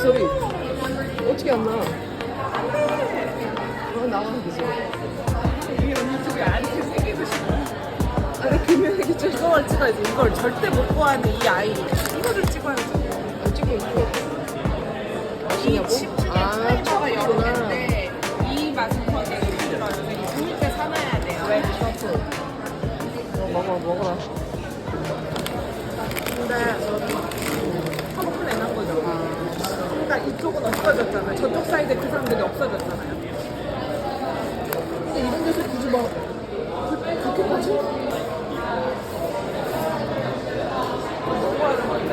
소리 어떻게 안 나? 나가면 되지. 이게 유튜브에 안 생기고 싶어. 아니 금연하겠죠. 이걸 찍어야지. 이걸 절대 못 구하는 이 아이. 이거를 찍어야지. 안 찍고 있고. 이 10주년 트레이너가 여러 개인데 이 마스크가 힘들어요. 이 구일 때 사놔야 돼요. 왜? 셔프. 먹어라. 근데 사모큰 내난 거죠. 그러니까 이쪽은 없어졌잖아요. 저쪽 사이드 그 사람들이 없어졌잖아요. 근데 이런 데서 굳이 막 그렇게까지? 뭐 하는 건데?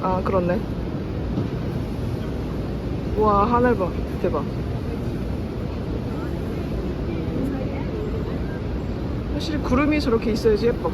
아 그렇네. 와 하늘 봐. 대박. 확실히 구름이 저렇게 있어야지 예뻐.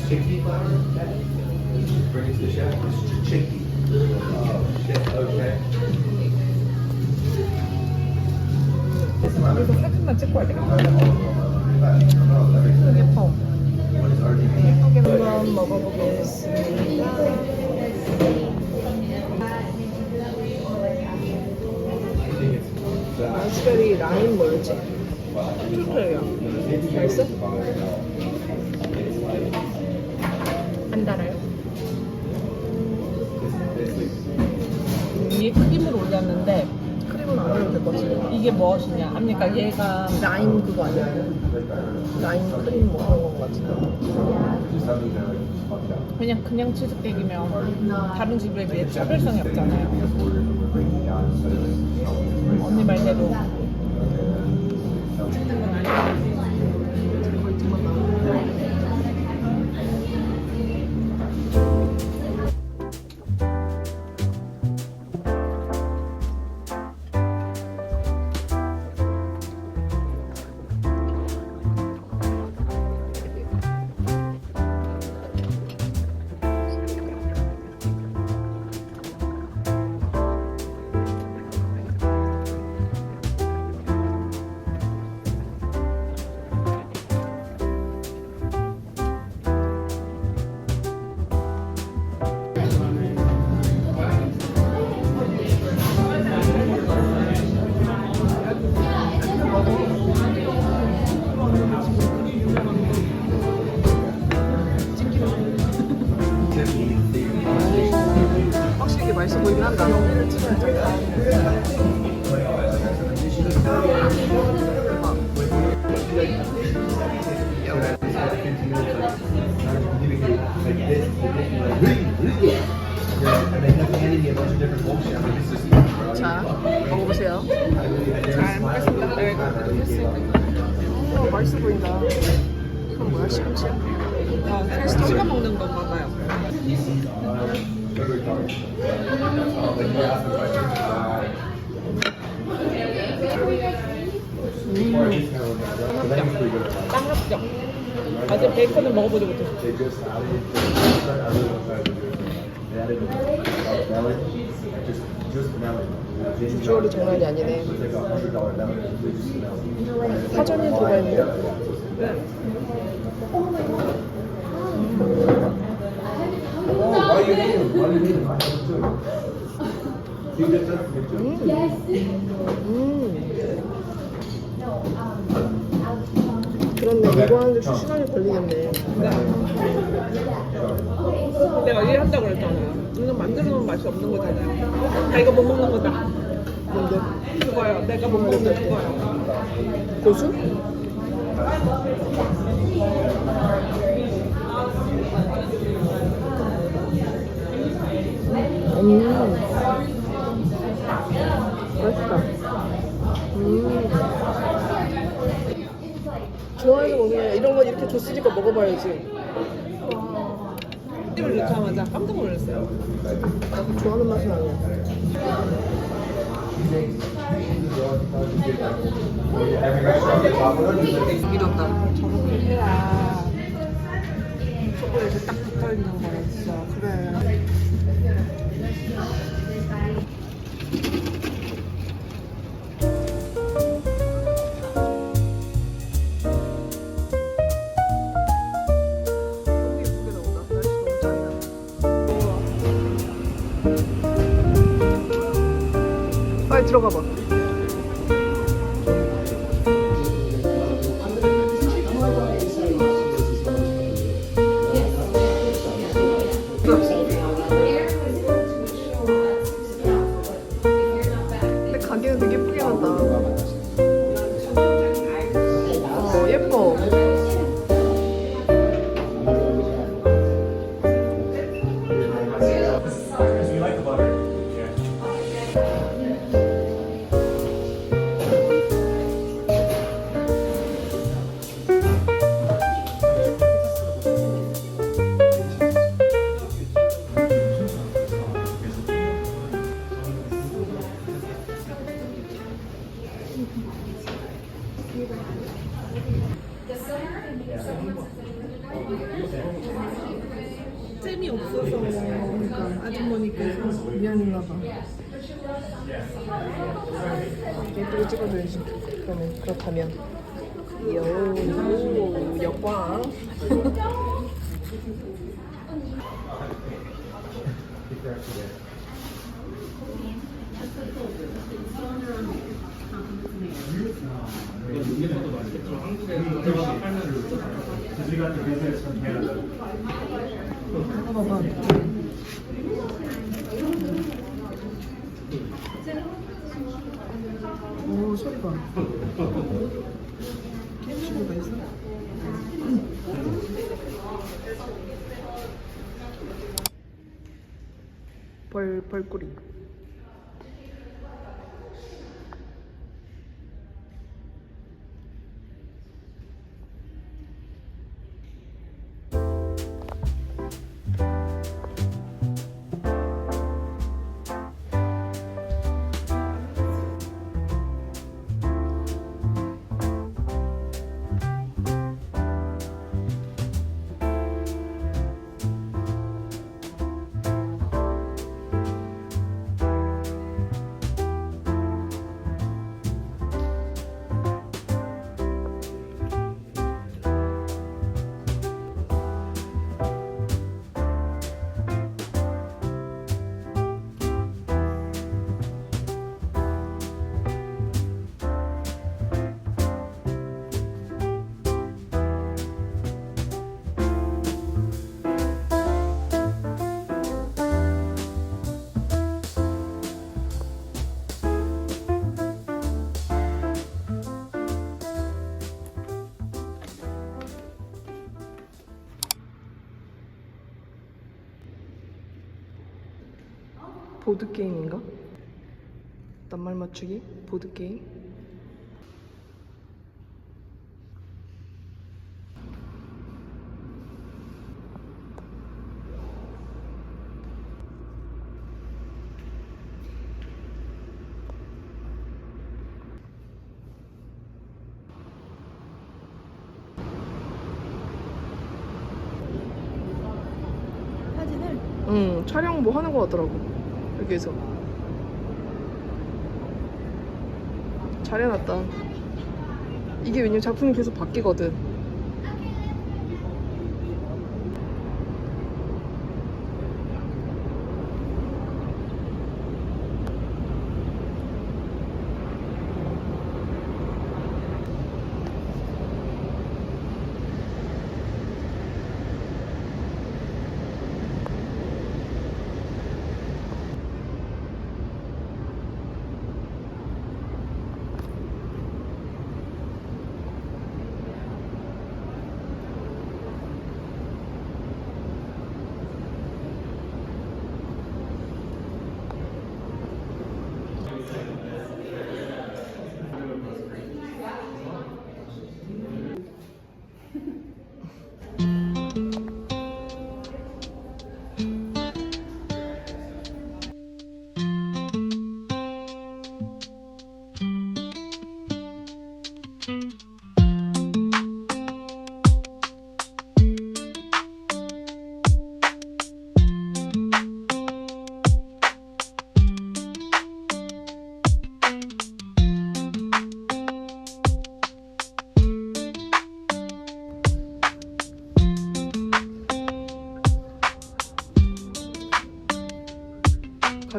Chicky flour? Bring it to the chef. It's chicky. Oh, shit. Okay. 여기서 사진만 찍고 와야 되겠다. 예뻐. 예쁘게 한번 먹어보겠습니다. 라즈베리 라임 뭐였지? 트루플이야. 맛있어? 안 달아요? 위에 크림을 올렸는데 크림은 안 올려도 될 것 같아. 이게 무엇이냐? 그러니까 얘가 라임 그거 아니야? 라임 크림 뭐 그런 거 같은데. 그냥 치즈케이크면 다른 집에 비해 차별성이 없잖아요. 언니 말대로 찍는 건 아니고. 확실히 이게 맛있어 보이긴 한다. 자, 먹어보세요. 잘 먹겠습니다. 내가 이거 했으니까. 맛있어 보인다. 이건 뭐야? 시금치야? 그래서 찍어 먹는 건가 봐요. 땀났죠? 아직 베이컨을 먹어보지 못했어. 비주얼이 장난이 아니네. 사전에 들어가 있네요. 그렇네. 이거 하는데 좀 시간이 걸리겠네. 내가 이해한다고 그랬잖아요. 이거 만들어 놓으면 맛이 없는 거잖아요. 나 이거 못 먹는 거다. 뭔데? 그거요. 내가 못 먹는 그거요. 고수? 맛있다. 좋아해서 먹는 거야. 이런 건 이렇게 줬으니까 먹어봐야지. 찜을 넣자마자 깜짝 놀랐어요. 나도 좋아하는 맛은 아니야. 믿었다. 저렇게 해야 초콜릿이 딱 붙어있는 거였어. 그래. 너무 예쁘게 나온다. 날씨 너무 짱이다. 빨리 들어가 봐. 근데 가게는 되게 예쁘게 한다. 예뻐. We like the butter. Yeah. 잼이 없어서 그러니까 아주머니께서 미안했나 봐. 예쁘게 찍어줘야지. 그렇다면. 요, 역광. Because we got the business from Canada. 봐봐. 오, 소리 봐. 친구가 있어? 벌꿀이. 보드게임인가? 낱말 맞추기? 보드게임? 응, 촬영 뭐 하는 거 같더라고. 여기에서. 잘 해놨다. 이게 왜냐면 작품이 계속 바뀌거든.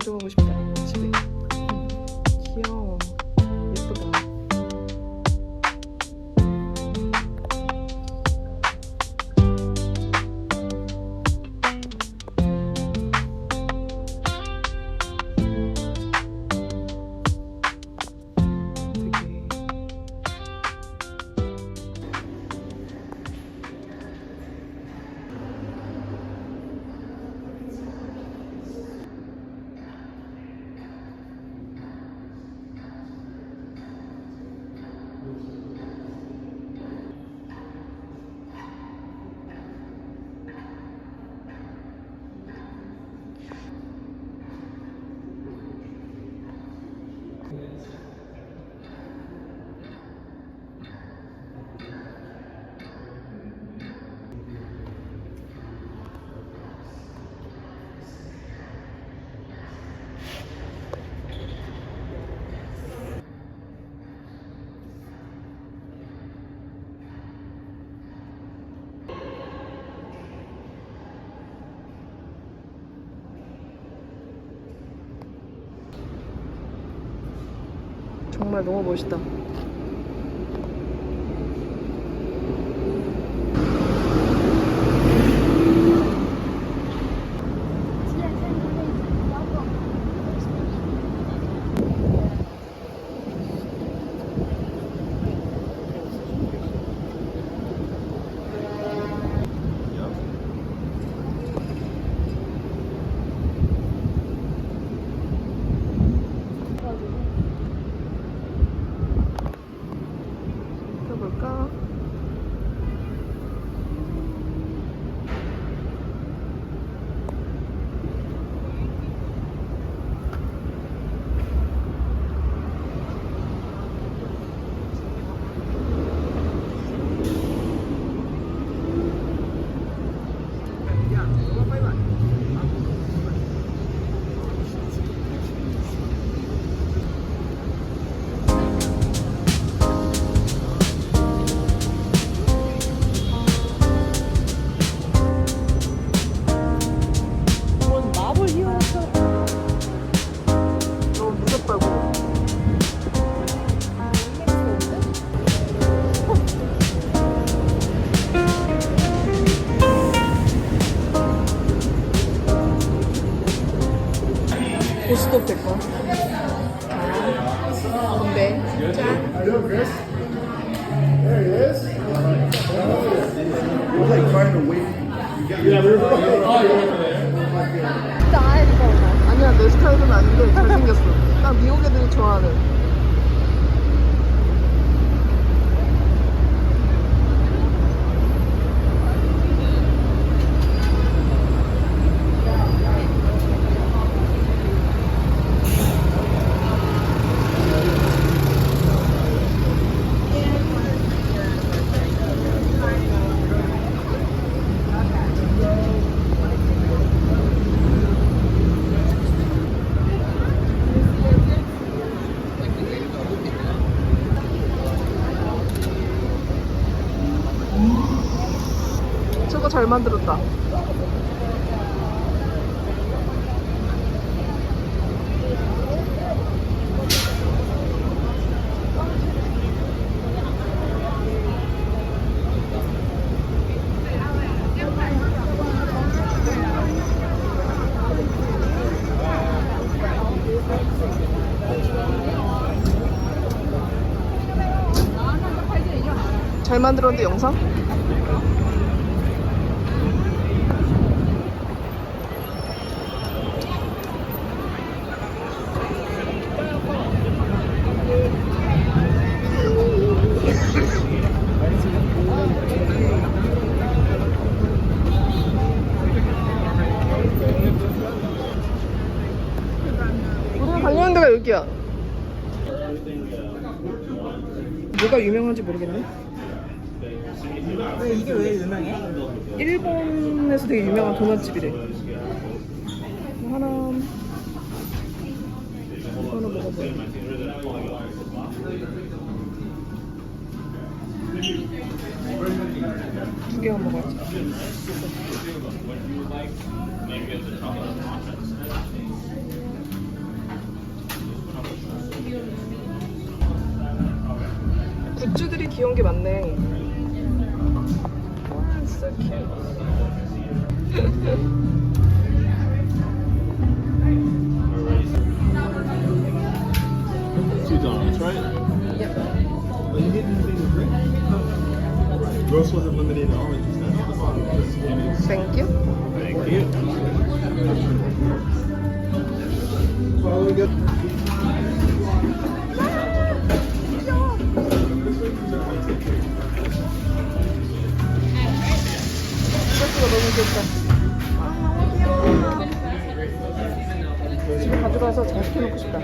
가져가고 싶다 집에. 귀여워. 예쁘다. 되게 정말 너무 멋있다. 볼까? 너무 무섭다고. 고스톱 될까? 건배. 짠. 아니야, 내 스타일은 아닌데 잘생겼어. 딱 미국 애들이 좋아하는. 저거 잘 만들었다. 잘 만들었는데 영상? 우리가 가려는 데가 여기야. 뭐가 유명한지 모르겠네. 왜 이게 왜 유명해? 일본에서 되게 유명한 도넛집이래. 하나 먹어봐요. 두 개만 먹어야지. 귀여운 게 많네. 와, so cute. $2, right? Yep. Are you getting anything to drink? We also have lemonade and orange juice down at the bottom. Thank you. Thank you. 이거 너무 귀엽다. 아, 너무 귀여워. 집에 가져가서 잘 시켜놓고 싶다.